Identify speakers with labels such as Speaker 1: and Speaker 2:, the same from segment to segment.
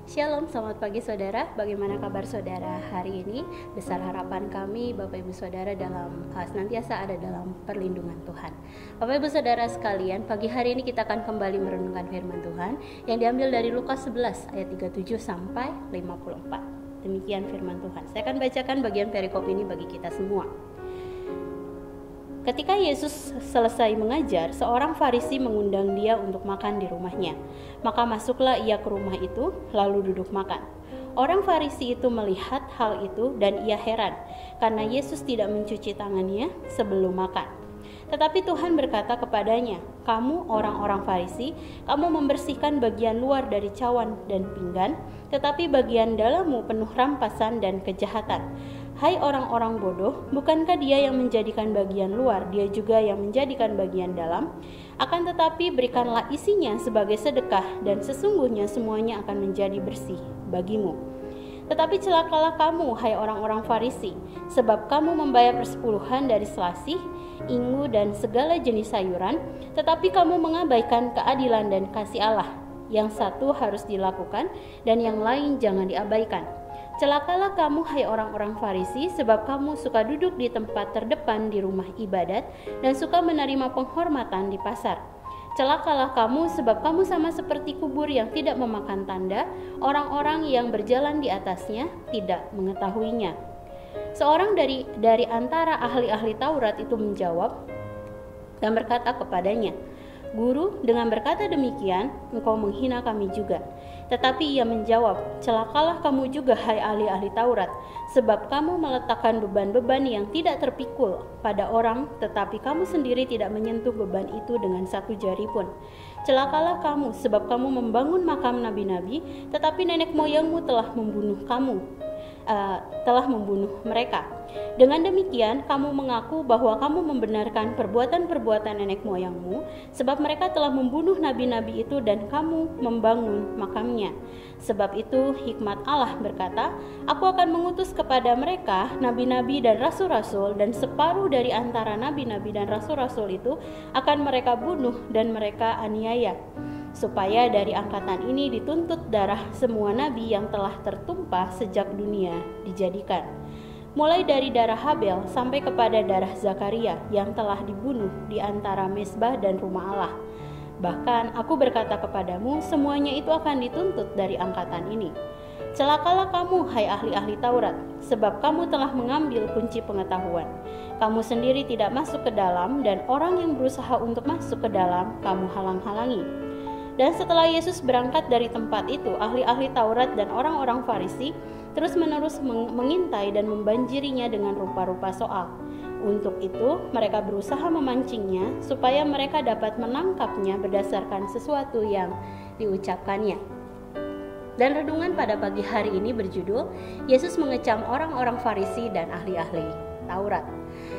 Speaker 1: Shalom, selamat pagi saudara. Bagaimana kabar saudara hari ini? Besar harapan kami Bapak Ibu Saudara senantiasa ada dalam perlindungan Tuhan. Bapak Ibu Saudara sekalian, pagi hari ini kita akan kembali merenungkan firman Tuhan yang diambil dari Lukas 11 ayat 37 sampai 54. Demikian firman Tuhan. Saya akan bacakan bagian perikop ini bagi kita semua. Ketika Yesus selesai mengajar, seorang Farisi mengundang dia untuk makan di rumahnya. Maka masuklah ia ke rumah itu, lalu duduk makan. Orang Farisi itu melihat hal itu dan ia heran, karena Yesus tidak mencuci tangannya sebelum makan. Tetapi Tuhan berkata kepadanya, "Kamu orang-orang Farisi, kamu membersihkan bagian luar dari cawan dan pinggan, tetapi bagian dalammu penuh rampasan dan kejahatan. Hai orang-orang bodoh, bukankah dia yang menjadikan bagian luar, dia juga yang menjadikan bagian dalam? Akan tetapi berikanlah isinya sebagai sedekah, dan sesungguhnya semuanya akan menjadi bersih bagimu. Tetapi celakalah kamu, hai orang-orang Farisi, sebab kamu membayar persepuluhan dari selasih, inggu, dan segala jenis sayuran, tetapi kamu mengabaikan keadilan dan kasih Allah. Yang satu harus dilakukan, dan yang lain jangan diabaikan. Celakalah kamu, hai orang-orang Farisi, sebab kamu suka duduk di tempat terdepan di rumah ibadat dan suka menerima penghormatan di pasar. Celakalah kamu, sebab kamu sama seperti kubur yang tidak memakan tanda, orang-orang yang berjalan di atasnya tidak mengetahuinya." Seorang dari antara ahli-ahli Taurat itu menjawab dan berkata kepadanya, "Guru, dengan berkata demikian, engkau menghina kami juga." Tetapi ia menjawab, "Celakalah kamu juga, hai ahli-ahli Taurat, sebab kamu meletakkan beban-beban yang tidak terpikul pada orang, tetapi kamu sendiri tidak menyentuh beban itu dengan satu jari pun. Celakalah kamu, sebab kamu membangun makam nabi-nabi, tetapi nenek moyangmu telah membunuh mereka. Dengan demikian, kamu mengaku bahwa kamu membenarkan perbuatan-perbuatan nenek moyangmu, sebab mereka telah membunuh nabi-nabi itu dan kamu membangun makamnya. Sebab itu hikmat Allah berkata, Aku akan mengutus kepada mereka nabi-nabi dan rasul-rasul, dan separuh dari antara nabi-nabi dan rasul-rasul itu akan mereka bunuh dan mereka aniaya, supaya dari angkatan ini dituntut darah semua nabi yang telah tertumpah sejak dunia dijadikan, mulai dari darah Habel sampai kepada darah Zakaria yang telah dibunuh di antara mezbah dan rumah Allah. Bahkan aku berkata kepadamu, semuanya itu akan dituntut dari angkatan ini. Celakalah kamu, hai ahli-ahli Taurat, sebab kamu telah mengambil kunci pengetahuan. Kamu sendiri tidak masuk ke dalam, dan orang yang berusaha untuk masuk ke dalam kamu halang-halangi." Dan setelah Yesus berangkat dari tempat itu, ahli-ahli Taurat dan orang-orang Farisi terus-menerus mengintai dan membanjirinya dengan rupa-rupa soal. Untuk itu, mereka berusaha memancingnya supaya mereka dapat menangkapnya berdasarkan sesuatu yang diucapkannya. Dan renungan pada pagi hari ini berjudul, Yesus mengecam orang-orang Farisi dan ahli-ahli Taurat.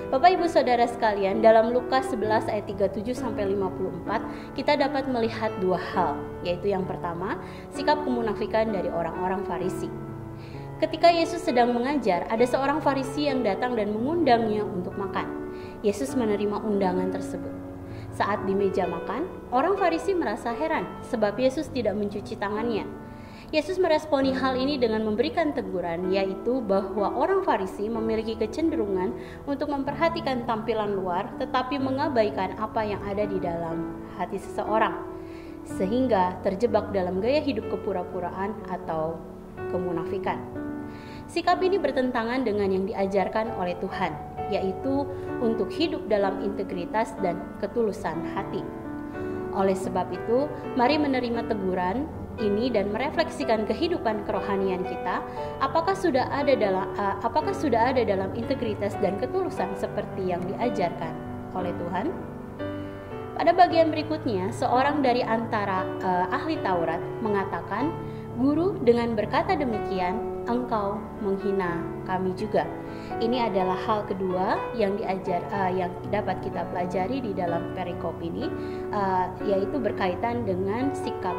Speaker 1: Bapak Ibu Saudara sekalian, dalam Lukas 11 ayat 37 sampai 54 kita dapat melihat dua hal, yaitu yang pertama, sikap kemunafikan dari orang-orang Farisi. Ketika Yesus sedang mengajar, ada seorang Farisi yang datang dan mengundangnya untuk makan. Yesus menerima undangan tersebut. Saat di meja makan, orang Farisi merasa heran sebab Yesus tidak mencuci tangannya. Yesus meresponi hal ini dengan memberikan teguran, yaitu bahwa orang Farisi memiliki kecenderungan untuk memperhatikan tampilan luar tetapi mengabaikan apa yang ada di dalam hati seseorang, sehingga terjebak dalam gaya hidup kepura-puraan atau kemunafikan. Sikap ini bertentangan dengan yang diajarkan oleh Tuhan, yaitu untuk hidup dalam integritas dan ketulusan hati. Oleh sebab itu, mari menerima teguran ini dan merefleksikan kehidupan kerohanian kita, apakah sudah ada dalam integritas dan ketulusan seperti yang diajarkan oleh Tuhan? Pada bagian berikutnya, seorang dari antara ahli Taurat mengatakan, "Guru, dengan berkata demikian, engkau menghina kami juga." Ini adalah hal kedua yang dapat kita pelajari di dalam perikop ini, yaitu berkaitan dengan sikap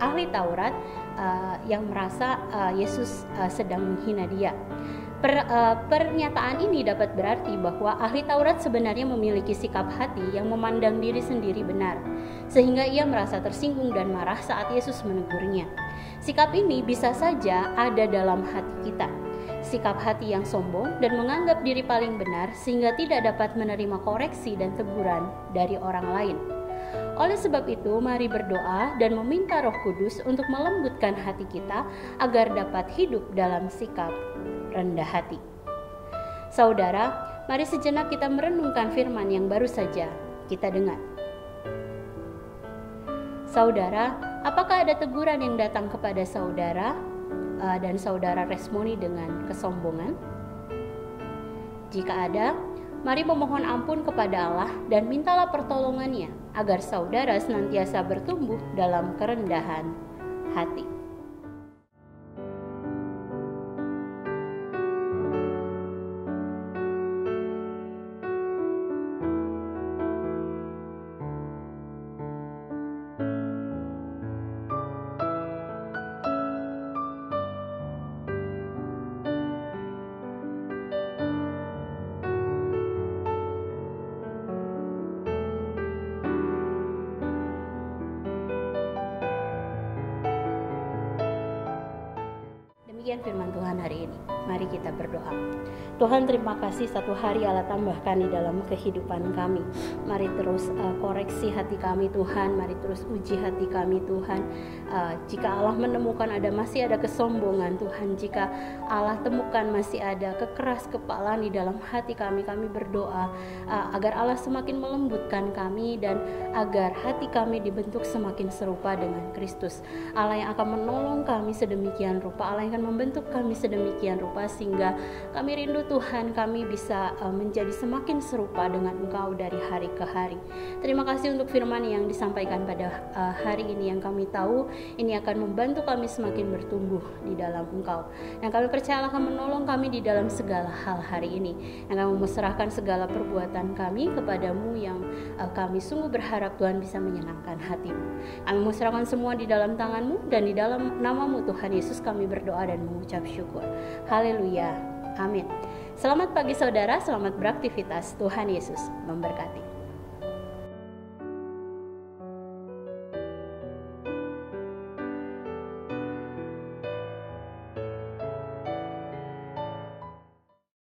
Speaker 1: ahli Taurat yang merasa Yesus sedang menghina dia. Pernyataan ini dapat berarti bahwa ahli Taurat sebenarnya memiliki sikap hati yang memandang diri sendiri benar, sehingga ia merasa tersinggung dan marah saat Yesus menegurnya. Sikap ini bisa saja ada dalam hati kita. Sikap hati yang sombong dan menganggap diri paling benar sehingga tidak dapat menerima koreksi dan teguran dari orang lain. Oleh sebab itu, mari berdoa dan meminta Roh Kudus untuk melembutkan hati kita agar dapat hidup dalam sikap rendah hati. Saudara, mari sejenak kita merenungkan firman yang baru saja kita dengar. Saudara, apakah ada teguran yang datang kepada saudara dan saudara responi dengan kesombongan? Jika ada, mari memohon ampun kepada Allah dan mintalah pertolongannya agar saudara senantiasa bertumbuh dalam kerendahan hati. Demikian firman Tuhan hari ini. Mari kita berdoa. Tuhan, terima kasih satu hari Allah tambahkan di dalam kehidupan kami. Mari terus koreksi hati kami Tuhan. Mari terus uji hati kami Tuhan. Jika Allah menemukan masih ada kesombongan Tuhan, jika Allah temukan masih ada kekeras kepalaan di dalam hati kami, kami berdoa agar Allah semakin melembutkan kami dan agar hati kami dibentuk semakin serupa dengan Kristus. Allah yang akan menolong kami sedemikian rupa, Allah yang akan membentuk kami sedemikian rupa sehingga kami rindu Tuhan kami bisa menjadi semakin serupa dengan Engkau dari hari ke hari. Terima kasih untuk firman yang disampaikan pada hari ini yang kami tahu ini akan membantu kami semakin bertumbuh di dalam Engkau. Yang kami percaya Allah akan menolong kami di dalam segala hal hari ini. Yang kami menyerahkan segala perbuatan kami kepadamu yang kami sungguh berharap Tuhan bisa menyenangkan hatimu. Kami menyerahkan semua di dalam tanganmu dan di dalam namamu Tuhan Yesus kami berdoa dan mengucap syukur. Haleluya. Amin. Selamat pagi saudara, selamat beraktivitas. Tuhan Yesus memberkati.